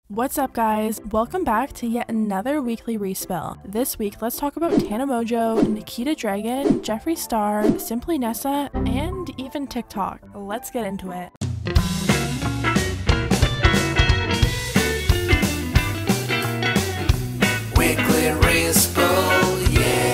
What's up guys, welcome back to yet another weekly respill. This week let's talk about Tana Mongeau, Nikita Dragon, Jeffree Star, Simply Nessa, and even Tik Tok. Let's get into it. Weekly respill, yeah.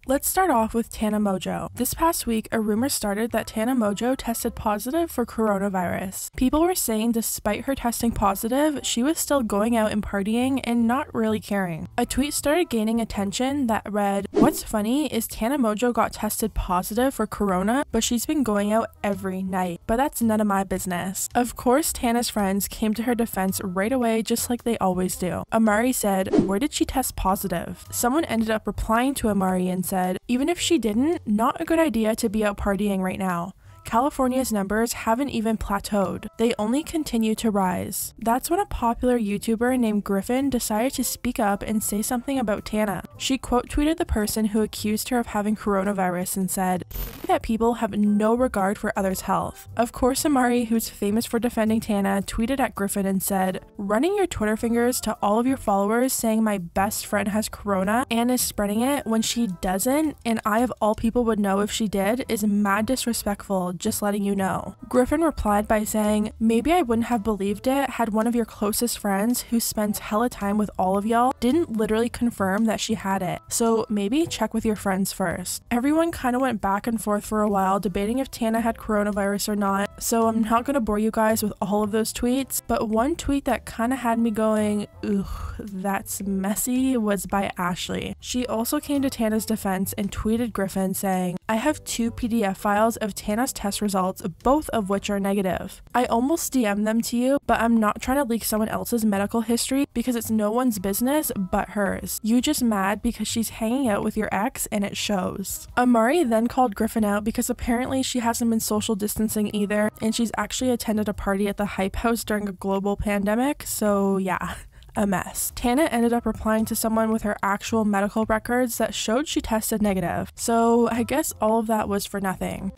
Let's start off with Tana Mongeau. This past week, a rumor started that Tana Mongeau tested positive for coronavirus. People were saying despite her testing positive, she was still going out and partying and not really caring. A tweet started gaining attention that read, "What's funny is Tana Mongeau got tested positive for corona, but she's been going out every night. But that's none of my business." Of course, Tana's friends came to her defense right away, just like they always do. Amari said, "Where did she test positive?" Someone ended up replying to Amari and said, "Even if she didn't, not a good idea to be out partying right now. California's numbers haven't even plateaued. They only continue to rise." That's when a popular YouTuber named Griffin decided to speak up and say something about Tana. She quote tweeted the person who accused her of having coronavirus and said that people have no regard for others' health. Of course, Amari, who's famous for defending Tana, tweeted at Griffin and said, "Running your Twitter fingers to all of your followers saying my best friend has corona and is spreading it when she doesn't, and I of all people would know if she did, is mad disrespectful. Just letting you know." Griffin replied by saying, "Maybe I wouldn't have believed it had one of your closest friends who spends hella time with all of y'all didn't literally confirm that she had it. So maybe check with your friends first." Everyone kind of went back and forth for a while debating if Tana had coronavirus or not, so I'm not going to bore you guys with all of those tweets, but one tweet that kind of had me going, "Ugh, that's messy," was by Ashley. She also came to Tana's defense and tweeted Griffin saying, "I have 2 PDF files of Tana's test results, both of which are negative. I almost DM'd them to you, but I'm not trying to leak someone else's medical history because it's no one's business but hers. You just mad because she's hanging out with your ex and it shows." Amari then called Griffin out because apparently she hasn't been social distancing either, and she's actually attended a party at the Hype House during a global pandemic, so yeah. A mess. Tana ended up replying to someone with her actual medical records that showed she tested negative, so I guess all of that was for nothing.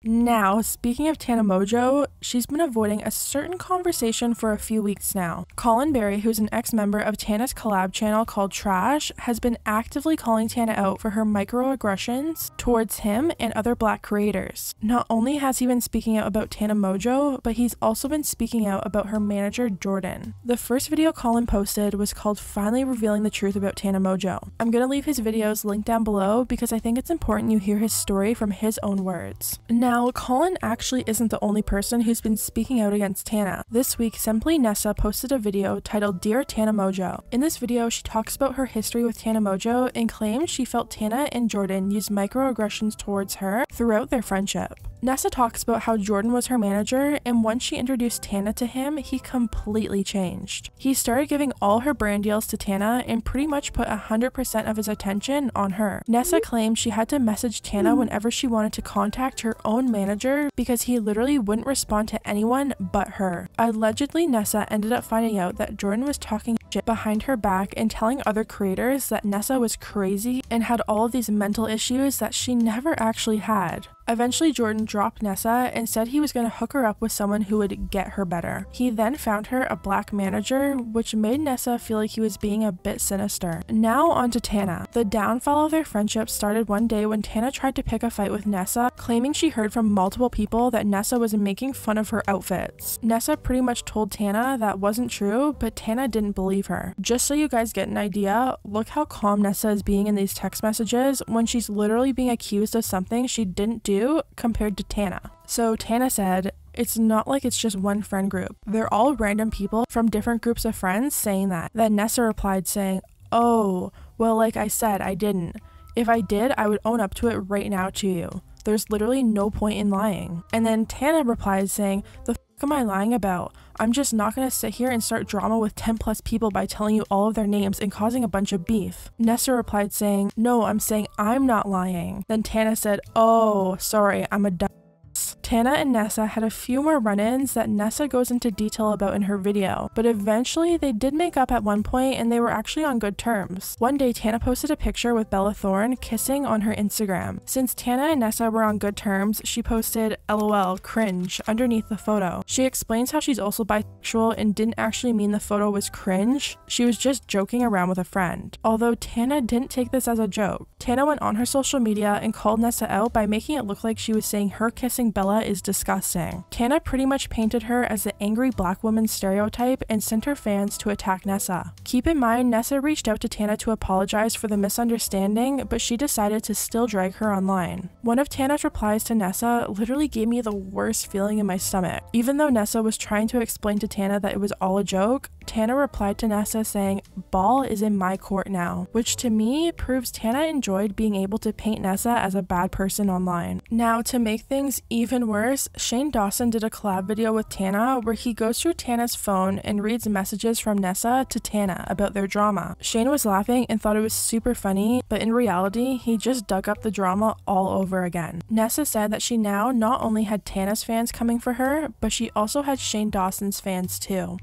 Now, speaking of Tana Mongeau, she's been avoiding a certain conversation for a few weeks now. Colin Berry, who's an ex-member of Tana's collab channel called Trash, has been actively calling Tana out for her microaggressions towards him and other black creators. Not only has he been speaking out about Tana Mongeau, but he's also been speaking out about her manager Jordan. The first video Colin posted was called "Finally Revealing the Truth About Tana Mongeau." I'm gonna leave his videos linked down below because I think it's important you hear his story from his own words. Now, Colin actually isn't the only person who's been speaking out against Tana. This week, Simply Nessa posted a video titled "Dear Tana Mongeau." In this video, she talks about her history with Tana Mongeau and claims she felt Tana and Jordan used microaggressions towards her throughout their friendship. Nessa talks about how Jordan was her manager, and once she introduced Tana to him, he completely changed. He started giving all her brand deals to Tana and pretty much put 100% of his attention on her. Nessa claimed she had to message Tana whenever she wanted to contact her own manager because he literally wouldn't respond to anyone but her. Allegedly, Nessa ended up finding out that Jordan was talking shit behind her back and telling other creators that Nessa was crazy and had all of these mental issues that she never actually had. Eventually, Jordan dropped Nessa and said he was going to hook her up with someone who would get her better. He then found her a black manager, which made Nessa feel like he was being a bit sinister. Now onto Tana. The downfall of their friendship started one day when Tana tried to pick a fight with Nessa, claiming she heard from multiple people that Nessa was making fun of her outfits. Nessa pretty much told Tana that wasn't true, but Tana didn't believe her. Just so you guys get an idea, look how calm Nessa is being in these text messages when she's literally being accused of something she didn't do compared to Tana. So Tana said, "It's not like it's just one friend group. They're all random people from different groups of friends saying that." Then Nessa replied saying, "Oh, well, like I said, I didn't. If I did, I would own up to it right now to you. There's literally no point in lying." And then Tana replied saying, "The f am I lying about? I'm just not gonna sit here and start drama with 10 plus people by telling you all of their names and causing a bunch of beef." Nessa replied saying, "No, I'm saying I'm not lying." Then Tana said, "Oh, sorry, I'm a dumb." Tana and Nessa had a few more run-ins that Nessa goes into detail about in her video, but eventually they did make up at one point and they were actually on good terms. One day Tana posted a picture with Bella Thorne kissing on her Instagram. Since Tana and Nessa were on good terms, she posted LOL cringe underneath the photo. She explains how she's also bisexual and didn't actually mean the photo was cringe. She was just joking around with a friend. Although Tana didn't take this as a joke. Tana went on her social media and called Nessa out by making it look like she was saying her kissing Bella is disgusting. Tana pretty much painted her as the angry black woman stereotype and sent her fans to attack Nessa. Keep in mind, Nessa reached out to Tana to apologize for the misunderstanding, but she decided to still drag her online. One of Tana's replies to Nessa literally gave me the worst feeling in my stomach. Even though Nessa was trying to explain to Tana that it was all a joke, Tana replied to Nessa saying, "Ball is in my court now," which to me proves Tana enjoyed being able to paint Nessa as a bad person online. Now, to make things even worse, Shane Dawson did a collab video with Tana where he goes through Tana's phone and reads messages from Nessa to Tana about their drama. Shane was laughing and thought it was super funny, but in reality, he just dug up the drama all over again. Nessa said that she now not only had Tana's fans coming for her, but she also had Shane Dawson's fans too.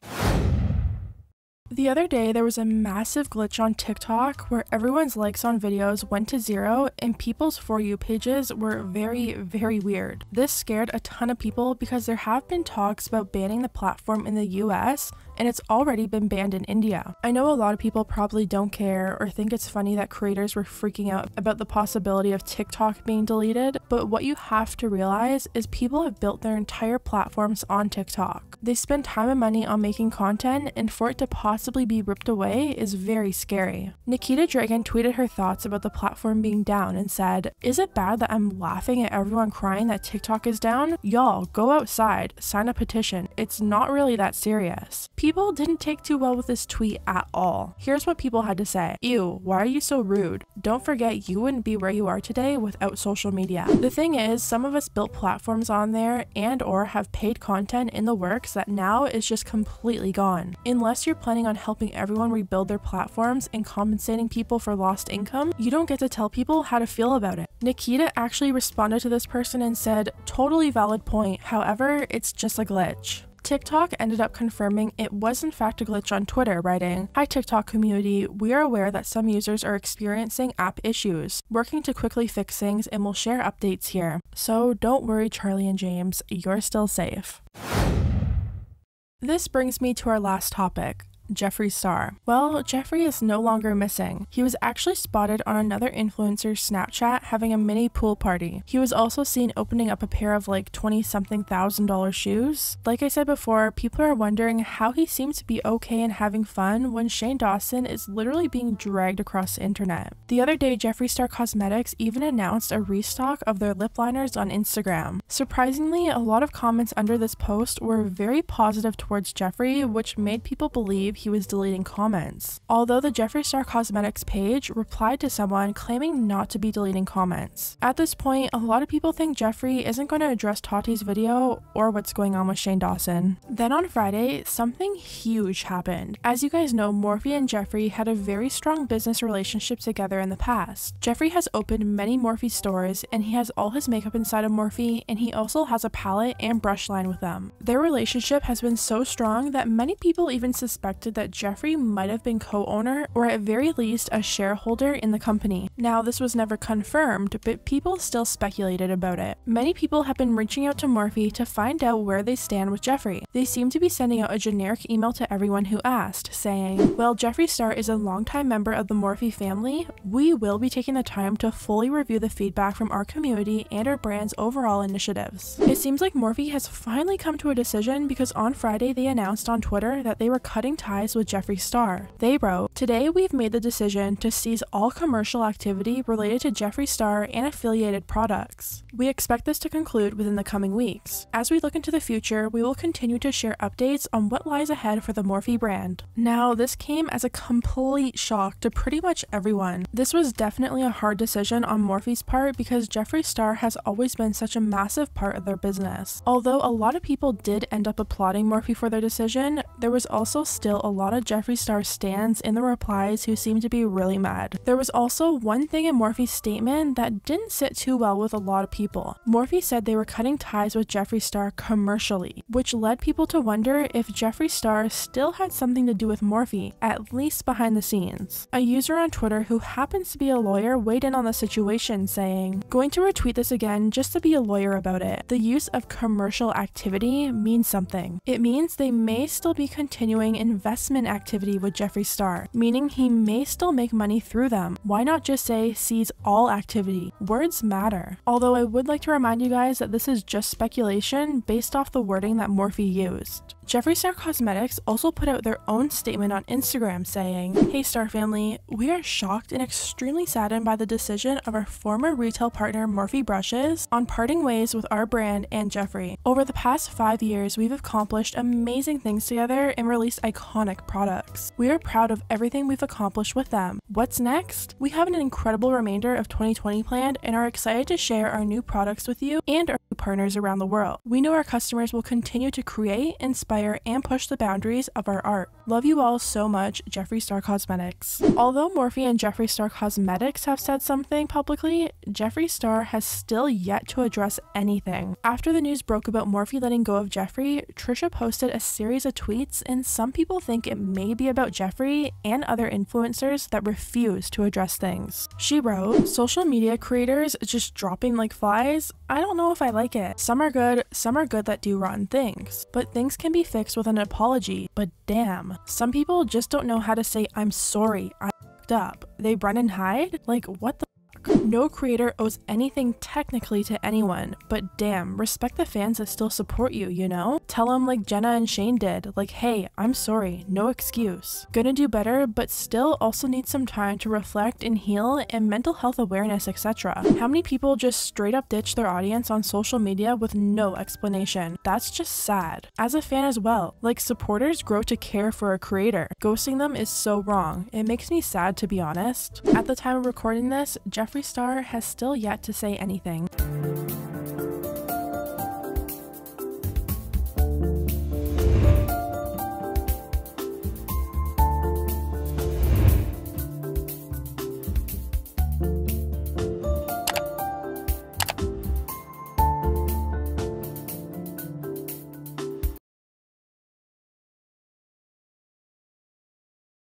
The other day, there was a massive glitch on TikTok where everyone's likes on videos went to 0 and people's For You pages were very weird. This scared a ton of people because there have been talks about banning the platform in the US, and it's already been banned in India. I know a lot of people probably don't care or think it's funny that creators were freaking out about the possibility of TikTok being deleted, but what you have to realize is people have built their entire platforms on TikTok. They spend time and money on making content, and for it to possibly be ripped away is very scary. Nikita Dragon tweeted her thoughts about the platform being down and said, "Is it bad that I'm laughing at everyone crying that TikTok is down? Y'all, go outside, sign a petition. It's not really that serious." People didn't take too well with this tweet at all. Here's what people had to say. "Ew, why are you so rude? Don't forget you wouldn't be where you are today without social media." The thing is, some of us built platforms on there and or have paid content in the works that now is just completely gone. Unless you're planning on helping everyone rebuild their platforms and compensating people for lost income, you don't get to tell people how to feel about it. Nikita actually responded to this person and said, "Totally valid point, however, it's just a glitch." TikTok ended up confirming it was in fact a glitch on Twitter, writing, "Hi TikTok community, we are aware that some users are experiencing app issues, working to quickly fix things, and will share updates here. So don't worry Charlie and James, you're still safe." This brings me to our last topic. Jeffree Star. Well, Jeffree is no longer missing. He was actually spotted on another influencer's Snapchat having a mini pool party. He was also seen opening up a pair of like $20-something thousand shoes. Like I said before, people are wondering how he seems to be okay and having fun when Shane Dawson is literally being dragged across the internet. The other day, Jeffree Star Cosmetics even announced a restock of their lip liners on Instagram. Surprisingly, a lot of comments under this post were very positive towards Jeffree, which made people believe he was deleting comments. Although the Jeffree Star Cosmetics page replied to someone claiming not to be deleting comments. At this point, a lot of people think Jeffree isn't going to address Tati's video or what's going on with Shane Dawson. Then on Friday, something huge happened. As you guys know, Morphe and Jeffree had a very strong business relationship together in the past. Jeffree has opened many Morphe stores and he has all his makeup inside of Morphe, and he also has a palette and brush line with them. Their relationship has been so strong that many people even suspected that Jeffree might have been co-owner or at very least a shareholder in the company. Now, this was never confirmed, but people still speculated about it. Many people have been reaching out to Morphe to find out where they stand with Jeffree. They seem to be sending out a generic email to everyone who asked, saying, "Well, Jeffree Star is a longtime member of the Morphe family. We will be taking the time to fully review the feedback from our community and our brand's overall initiatives." It seems like Morphe has finally come to a decision because on Friday they announced on Twitter that they were cutting ties with Jeffree Star. They wrote, "Today we've made the decision to cease all commercial activity related to Jeffree Star and affiliated products. We expect this to conclude within the coming weeks. As we look into the future, we will continue to share updates on what lies ahead for the Morphe brand." Now, this came as a complete shock to pretty much everyone. This was definitely a hard decision on Morphe's part because Jeffree Star has always been such a massive part of their business. Although a lot of people did end up applauding Morphe for their decision, there was also still a lot of Jeffree Star stans in the replies who seem to be really mad. There was also one thing in Morphe's statement that didn't sit too well with a lot of people. Morphe said they were cutting ties with Jeffree Star commercially, which led people to wonder if Jeffree Star still had something to do with Morphe, at least behind the scenes. A user on Twitter who happens to be a lawyer weighed in on the situation, saying, "Going to retweet this again just to be a lawyer about it. The use of commercial activity means something. It means they may still be continuing investment activity with Jeffree Star, meaning he may still make money through them. Why not just say seize all activity? Words matter." Although I would like to remind you guys that this is just speculation based off the wording that Morphe used. Jeffree Star Cosmetics also put out their own statement on Instagram saying, "Hey Star family, we are shocked and extremely saddened by the decision of our former retail partner Morphe Brushes on parting ways with our brand and Jeffree. Over the past 5 years, we've accomplished amazing things together and released iconic products. We are proud of everything we've accomplished with them. What's next? We have an incredible remainder of 2020 planned and are excited to share our new products with you and our new partners around the world. We know our customers will continue to create, inspire, and push the boundaries of our art. Love you all so much, Jeffree Star Cosmetics." Although Morphe and Jeffree Star Cosmetics have said something publicly, Jeffree Star has still yet to address anything. After the news broke about Morphe letting go of Jeffree, Trisha posted a series of tweets, and some people think it may be about Jeffree and other influencers that refuse to address things. She wrote, "Social media creators just dropping like flies? I don't know if I like it. Some are good that do rotten things. But things can be fixed with an apology, but damn. Some people just don't know how to say I'm sorry, I f***ed up. They run and hide? Like what the No creator owes anything technically to anyone, but damn, respect the fans that still support you, you know? Tell them like Jenna and Shane did, like, hey, I'm sorry, no excuse. Gonna do better, but still also need some time to reflect and heal and mental health awareness, etc. How many people just straight up ditch their audience on social media with no explanation? That's just sad. As a fan as well, like supporters grow to care for a creator. Ghosting them is so wrong. It makes me sad to be honest. At the time of recording this, Jeffree Star has still yet to say anything.